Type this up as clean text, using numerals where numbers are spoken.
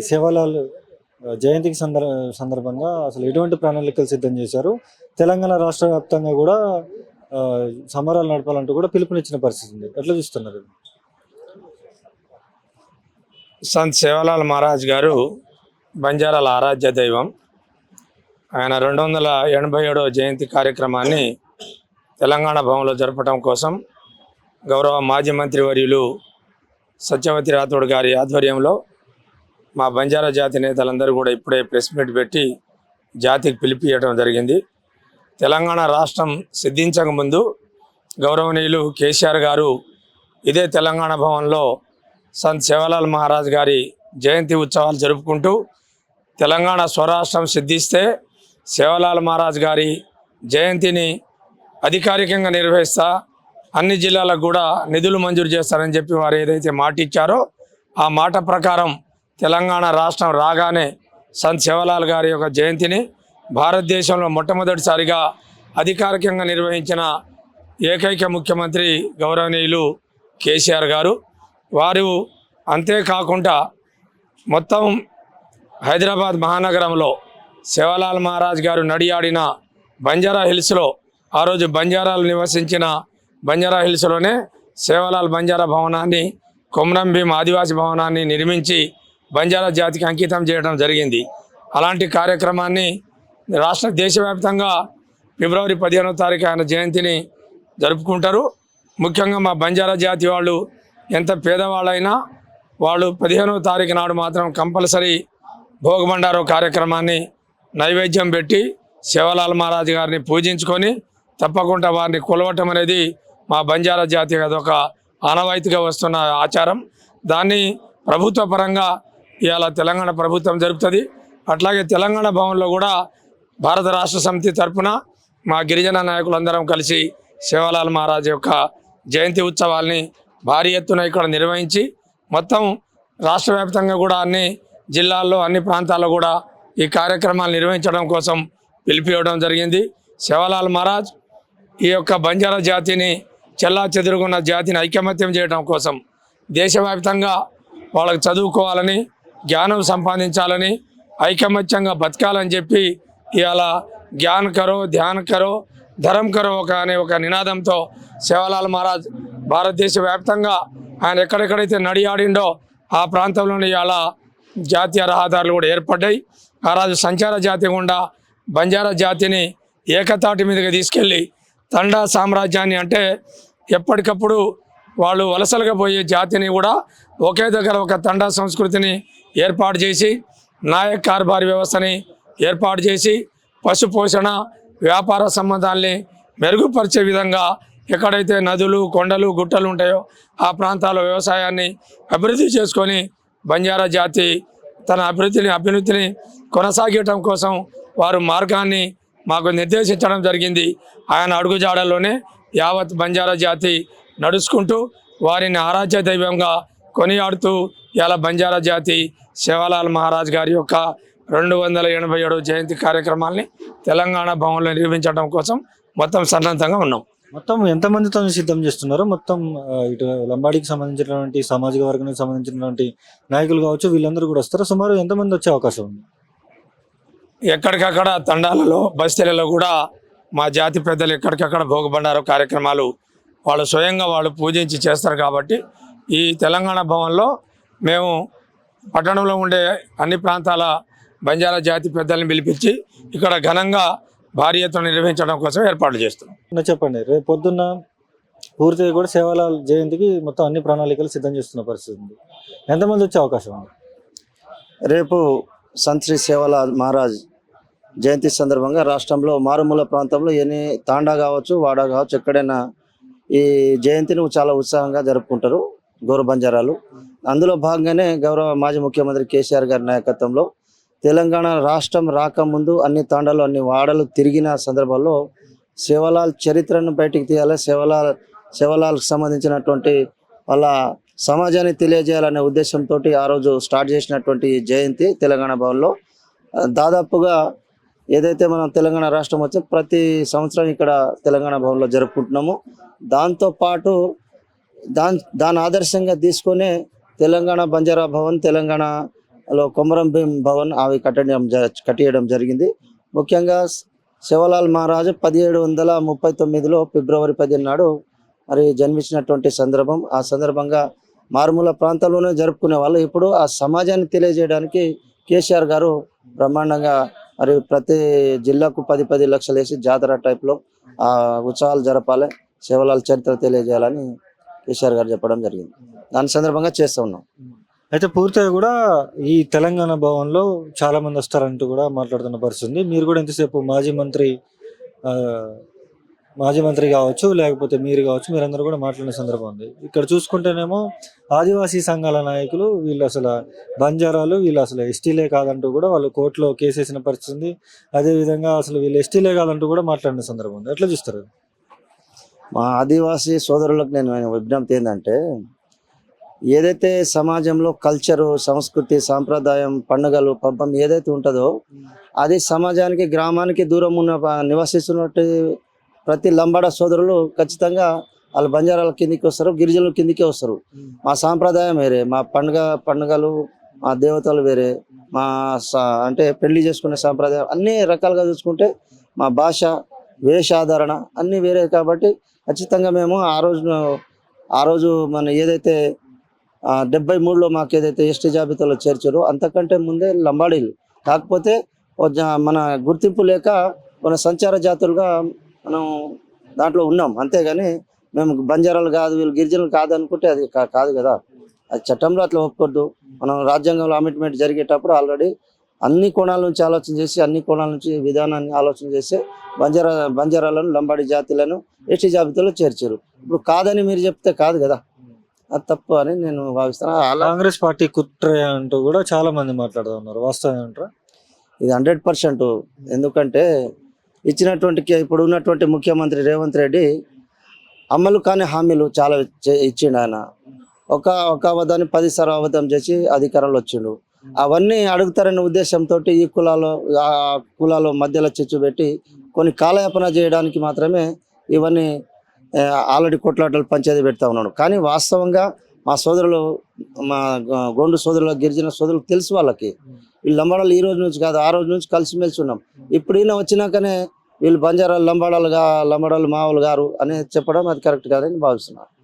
ఈ సేవాలాల్ జయంతికి సందర్భంగా అసలు ఎటువంటి ప్రణాళికలు సిద్ధం చేశారు? తెలంగాణ రాష్ట్ర వ్యాప్తంగా కూడా సమరాలు నడపాలంటూ కూడా పిలుపునిచ్చిన పరిస్థితి ఉంది. ఎట్లా చూస్తున్నారు? సంత్ సేవలాల్ మహారాజ్ గారు బంజారాల ఆరాధ్య దైవం. ఆయన 287వ జయంతి కార్యక్రమాన్ని తెలంగాణ భవన్లో జరపడం కోసం గౌరవ మాజీ మంత్రి వర్యులు సత్యవతి రాథోడ్ గారి ఆధ్వర్యంలో మా బంజారా జాతి నేతలందరూ కూడా ఇప్పుడే ప్రెస్ మీట్ పెట్టి జాతికి పిలిపియడం జరిగింది. తెలంగాణ రాష్ట్రం సిద్ధించక ముందు గౌరవనీయులు కేసీఆర్ గారు ఇదే తెలంగాణ భవన్లో సంత్ సేవలాల్ మహారాజ్ గారి జయంతి ఉత్సవాలు జరుపుకుంటూ తెలంగాణ స్వరాష్ట్రం సిద్ధిస్తే సేవలాల్ మహారాజ్ గారి జయంతిని అధికారికంగా నిర్వహిస్తా, అన్ని జిల్లాలకు కూడా నిధులు మంజూరు చేస్తారని చెప్పి వారు ఏదైతే మాట ఇచ్చారో ఆ మాట ప్రకారం తెలంగాణ రాష్ట్రం రాగానే సంత్ సేవలాల్ గారి యొక్క జయంతిని భారతదేశంలో మొట్టమొదటిసారిగా అధికారికంగా నిర్వహించిన ఏకైక ముఖ్యమంత్రి గౌరవనీయులు కేసీఆర్ గారు. వారు అంతేకాకుండా మొత్తం హైదరాబాద్ మహానగరంలో సేవలాల్ మహారాజ్ గారు నడియాడిన బంజారా హిల్స్లో, ఆ రోజు బంజారాలు నివసించిన బంజారా హిల్స్లోనే సేవలాల్ బంజారా భవనాన్ని, కొమరం భీం ఆదివాసీ భవనాన్ని నిర్మించి బంజారా జాతికి అంకితం చేయడం జరిగింది. అలాంటి కార్యక్రమాన్ని దేశవ్యాప్తంగా ఫిబ్రవరి 15వ తారీఖు ఆయన జయంతిని జరుపుకుంటారు. ముఖ్యంగా మా బంజారా జాతి వాళ్ళు ఎంత పేదవాళ్ళైనా వాళ్ళు 15వ తారీఖు నాడు మాత్రం కంపల్సరీ భోగబండారు కార్యక్రమాన్ని నైవేద్యం పెట్టి సేవలాల్ మహారాజ్ గారిని పూజించుకొని తప్పకుండా వారిని కొలవటం అనేది మా బంజారా జాతి అదొక ఆనవాయితీగా వస్తున్న ఆచారం. దాన్ని ప్రభుత్వ పరంగా ఇవాళ తెలంగాణ ప్రభుత్వం జరుపుతుంది. అట్లాగే తెలంగాణ భవన్లో కూడా భారత రాష్ట్ర సమితి తరఫున మా గిరిజన నాయకులందరం కలిసి సేవలాల్ మహారాజ్ యొక్క జయంతి ఉత్సవాల్ని భారీ ఎత్తున ఇక్కడ నిర్వహించి మొత్తం రాష్ట్ర వ్యాప్తంగా కూడా అన్ని జిల్లాల్లో అన్ని ప్రాంతాల్లో కూడా ఈ కార్యక్రమాలు నిర్వహించడం కోసం పిలిపివ్వడం జరిగింది. సేవలాల్ మహారాజ్ ఈ యొక్క బంజారా జాతిని చెల్లా చెదురుగున్న జాతిని ఐకమత్యం చేయడం కోసం దేశవ్యాప్తంగా వాళ్ళకి చదువుకోవాలని, జ్ఞానం సంపాదించాలని, ఐకమత్యంగా బతకాలని చెప్పి ఇవాళ జ్ఞాన్ కరో, ధ్యాన్ కరో, ధరం కరో అనే ఒక నినాదంతో సేవలాల్ మహారాజ్ భారతదేశ వ్యాప్తంగా ఆయన ఎక్కడెక్కడైతే నడియాడిండో ఆ ప్రాంతంలోని ఇవాళ జాతీయ రహదారులు కూడా ఏర్పడ్డాయి. ఆ రోజు సంచార జాతి గుండా బంజారా జాతిని ఏకతాటి మీదుగా తీసుకెళ్ళి తండా సామ్రాజ్యాన్ని, అంటే ఎప్పటికప్పుడు వాళ్ళు వలసలుగా పోయే జాతిని కూడా ఒకే దగ్గర ఒక తండా సంస్కృతిని ఏర్పాటు చేసి, నాయక్ కార్బార్ వ్యవస్థని ఏర్పాటు చేసి, పశు పోషణ వ్యాపార సంబంధాల్ని మెరుగుపరిచే విధంగా ఎక్కడైతే నదులు, కొండలు, గుట్టలు ఉంటాయో ఆ ప్రాంతాల్లో వ్యవసాయాన్ని అభివృద్ధి చేసుకొని బంజారా జాతి తన అభివృద్ధిని కొనసాగించడం కోసం వారు మార్గాన్ని మాకు నిర్దేశించడం జరిగింది. ఆయన అడుగుజాడల్లోనే యావత్ బంజారా జాతి నడుచుకుంటూ వారిని ఆరాధ్య దైవంగా కొనియాడుతూ ఇలా బంజారా జాతి సేవలాల్ మహారాజ్ గారి యొక్క 287వ జయంతి కార్యక్రమాల్ని తెలంగాణ భవన్లో నిర్వహించడం కోసం మొత్తం సన్నద్ధంగా ఉన్నాం. మొత్తం ఎంతమందితో సిద్ధం చేస్తున్నారు? మొత్తం ఇటు లంబాడీకి సంబంధించినటువంటి సామాజిక వర్గానికి సంబంధించినటువంటి నాయకులు కావచ్చు, వీళ్ళందరూ కూడా వస్తారు. సుమారు ఎంతమంది వచ్చే అవకాశం ఉంది? ఎక్కడికక్కడ తండాలలో, బస్తీలలో కూడా మా జాతి పెద్దలు ఎక్కడికక్కడ భోగబండారు కార్యక్రమాలు వాళ్ళు స్వయంగా వాళ్ళు పూజించి చేస్తారు. కాబట్టి ఈ తెలంగాణ భవన్లో మేము పట్టణంలో ఉండే అన్ని ప్రాంతాల బంజారా జాతి పెద్దల్ని పిలిపించి ఇక్కడ ఘనంగా భారీ ఎత్తున నిర్వహించడం కోసం ఏర్పాట్లు చేస్తున్నాం. చెప్పండి, రేపు పొద్దున్న పూర్తిగా కూడా సేవలాల్ జయంతికి మొత్తం అన్ని ప్రణాళికలు సిద్ధం చేస్తున్న పరిస్థితి ఉంది. ఎంతమంది వచ్చే అవకాశం ఉంది? రేపు సంత్ శ్రీ సేవలాల్ మహారాజ్ జయంతి సందర్భంగా రాష్ట్రంలో మారుమూల ప్రాంతంలో ఎన్ని తాండా కావచ్చు, వాడా కావచ్చు, ఎక్కడైనా ఈ జయంతిని చాలా ఉత్సాహంగా జరుపుకుంటారు గౌరవ బంజారాలు. అందులో భాగంగానే గౌరవ మాజీ ముఖ్యమంత్రి కేసీఆర్ గారి నాయకత్వంలో తెలంగాణ రాష్ట్రం రాకముందు అన్ని తాండాలు, అన్ని వాడలు తిరిగిన సందర్భంలో సేవలాల్ చరిత్రను బయటికి తీయాలి, సేవలాల్కి సంబంధించినటువంటి వాళ్ళ సమాజాన్ని తెలియజేయాలనే ఉద్దేశంతో ఆ రోజు స్టార్ట్ చేసినటువంటి జయంతి తెలంగాణ భవన్లో దాదాపుగా ఏదైతే మనం తెలంగాణ రాష్ట్రం వచ్చి ప్రతి సంవత్సరం ఇక్కడ తెలంగాణ భవన్లో జరుపుకుంటున్నాము. దాంతోపాటు దాని ఆదర్శంగా తీసుకొని తెలంగాణ బంజారా భవన్, తెలంగాణ లో కొమరం భీం భవన్ అవి కట్టేయడం జరిగింది. ముఖ్యంగా శివలాల్ మహారాజు 1739లో ఫిబ్రవరి 10 నాడు మరి జన్మించినటువంటి సందర్భం. ఆ సందర్భంగా మారుమూల ప్రాంతాల్లోనే జరుపుకునే వాళ్ళు. ఇప్పుడు ఆ సమాజాన్ని తెలియజేయడానికి కేసీఆర్ గారు బ్రహ్మాండంగా మరి ప్రతి జిల్లాకు 10 లక్షలు వేసి జాతర టైప్లో ఆ ఉత్సవాలు జరపాలి, శివలాల్ చరిత్ర తెలియజేయాలని కేసీఆర్ గారు చెప్పడం జరిగింది. దాని సందర్భంగా చేస్తూ ఉన్నాం. అయితే పూర్తిగా కూడా ఈ తెలంగాణ భవన్లో చాలా మంది వస్తారంటూ కూడా మాట్లాడుతున్న పరిస్థితి ఉంది. మీరు కూడా ఎంతసేపు ఆ, మాజీ మంత్రి కావచ్చు, లేకపోతే మీరు కావచ్చు, మీరందరూ కూడా మాట్లాడిన సందర్భం ఉంది. ఇక్కడ చూసుకుంటేనేమో ఆదివాసీ సంఘాల నాయకులు వీళ్ళు అసలు బంజారాలు, వీళ్ళు అసలు ఎస్టీలే కాదంటూ కూడా వాళ్ళు కోర్టులో కేసు వేసిన పరిస్థితి ఉంది. అదేవిధంగా అసలు వీళ్ళు ఎస్టీలే కాదంటూ కూడా మాట్లాడిన సందర్భం ఉంది. ఎట్లా చూస్తారు? మా ఆదివాసీ సోదరులకు నేను విజ్ఞప్తి ఏంటంటే, ఏదైతే సమాజంలో కల్చరు, సంస్కృతి, సాంప్రదాయం, పండుగలు, పంపం ఏదైతే ఉంటుందో అది సమాజానికి, గ్రామానికి దూరం ఉన్న నివసిస్తున్నట్టు ప్రతి లంబాడ సోదరులు ఖచ్చితంగా వాళ్ళు బంజారాల కిందికి వస్తారు, గిరిజనుల కిందికే వస్తారు. మా సాంప్రదాయం వేరే, మా పండుగలు, మా దేవతలు వేరే, మా అంటే పెళ్లి చేసుకునే సాంప్రదాయం అన్ని రకాలుగా చూసుకుంటే మా భాష, వేషాధారణ అన్నీ వేరే. కాబట్టి ఖచ్చితంగా మేము ఆ రోజు మన ఏదైతే 73లో మాకు ఏదైతే ఎస్టీ జాబితాలో చేర్చారో అంతకంటే ముందే లంబాడీలు. కాకపోతే మన గుర్తింపు లేక మన సంచార జాతులుగా మనం దాంట్లో ఉన్నాం. అంతేగాని మేము బంజారాలు కాదు, వీళ్ళు గిరిజనులు కాదు అనుకుంటే అది కాదు కదా. అది చట్టంలో అట్లా ఒప్పుకోద్దు. మనం రాజ్యాంగంలో అమెండ్మెంట్ జరిగేటప్పుడు ఆల్రెడీ అన్ని కోణాల నుంచి ఆలోచన చేసి, అన్ని కోణాల నుంచి విధానాన్ని ఆలోచన చేసి బంజారాలను, లంబాడి జాతులను ఎస్టీ జాబితాలో చేర్చారు. ఇప్పుడు కాదని మీరు చెప్తే కాదు కదా, అది తప్పు అని నేను భావిస్తాను. కాంగ్రెస్ పార్టీ కుట్ర అంటూ కూడా చాలా మంది మాట్లాడుతూ ఉన్నారు. వాస్తవం అంటారా? ఇది 100%. ఎందుకంటే ఇప్పుడు ఉన్నటువంటి ముఖ్యమంత్రి రేవంత్ రెడ్డి అమలు కాని హామీలు చాలా ఇచ్చిండు. ఆయన ఒక అబద్ధాన్ని 10 సార్లు అబద్ధం చేసి అధికారంలో వచ్చిండు. అవన్నీ అడుగుతారనే ఉద్దేశంతో ఈ కులాల మధ్యలో చిచ్చు పెట్టి కొన్ని కాలయాపన చేయడానికి మాత్రమే ఇవన్నీ ఆల్రెడీ కొట్లాటలు పంచాయతీ పెడతా ఉన్నాడు. కానీ వాస్తవంగా మా సోదరులు, మా గోండు సోదరుల, గిరిజన సోదరులు తెలుసు వాళ్ళకి. వీళ్ళు లంబాడాలు ఈ రోజు నుంచి కాదు, ఆ రోజు నుంచి కలిసిమెలిసి ఉన్నాం. ఇప్పుడు ఈయన వచ్చినాకనే వీళ్ళు బంజారాలు లంబాడాలు మా వాళ్ళు గారు అని చెప్పడం అది కరెక్ట్ కాదని భావిస్తున్నాను.